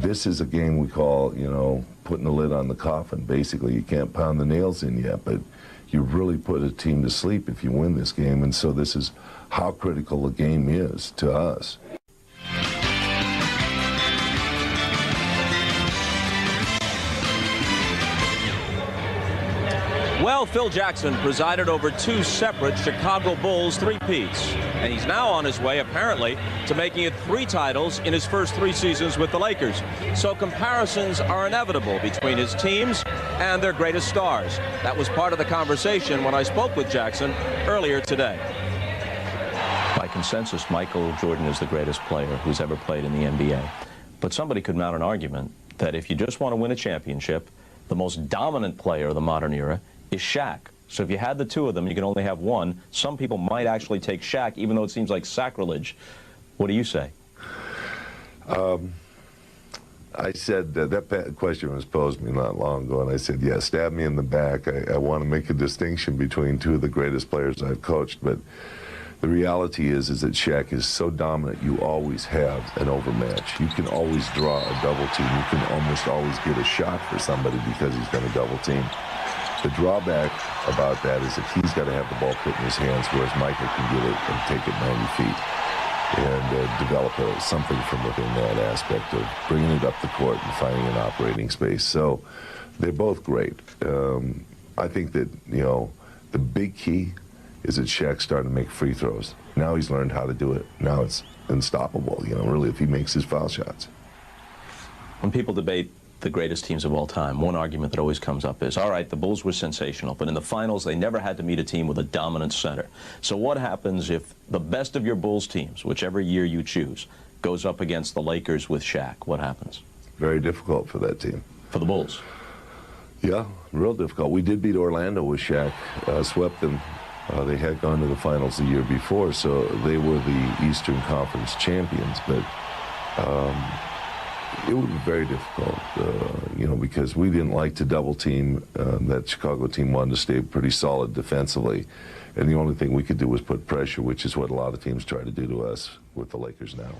this is a game we call, you know, putting the lid on the coffin. Basically, you can't pound the nails in yet, but you really put a team to sleep if you win this game. And so this is how critical the game is to us. Well, Phil Jackson presided over 2 separate Chicago Bulls three-peats, and he's now on his way, apparently, to making it 3 titles in his first 3 seasons with the Lakers. So comparisons are inevitable between his teams and their greatest stars. That was part of the conversation when I spoke with Jackson earlier today. By consensus, Michael Jordan is the greatest player who's ever played in the NBA. But somebody could mount an argument that if you just want to win a championship, the most dominant player of the modern era is Shaq. So if you had the 2 of them, you can only have one. Some people might actually take Shaq, even though it seems like sacrilege. What do you say? I said that question was posed to me not long ago, and I said, yeah, stab me in the back. I want to make a distinction between 2 of the greatest players I've coached, but the reality is that Shaq is so dominant, you always have an overmatch. You can always draw a double team. You can almost always get a shot for somebody because he's going to double team. The drawback about that is that he's got to have the ball put in his hands, whereas Michael can get it and take it 90 feet and develop something from within that aspect of bringing it up the court and finding an operating space. So they're both great. I think that, you know, the big key is that Shaq's starting to make free throws. Now he's learned how to do it. Now it's unstoppable, you know, really, if he makes his foul shots. When people debate the greatest teams of all time, one argument that always comes up is, all right, the Bulls were sensational, but in the finals they never had to meet a team with a dominant center. So what happens if the best of your Bulls teams, whichever year you choose, goes up against the Lakers with Shaq? What happens? Very difficult for that team. For the Bulls? Yeah, real difficult. We did beat Orlando with Shaq, swept them. They had gone to the finals the year before, so they were the Eastern Conference champions, but it would be very difficult, you know, because we didn't like to double team. That Chicago team wanted to stay pretty solid defensively, and the only thing we could do was put pressure, which is what a lot of teams try to do to us with the Lakers now.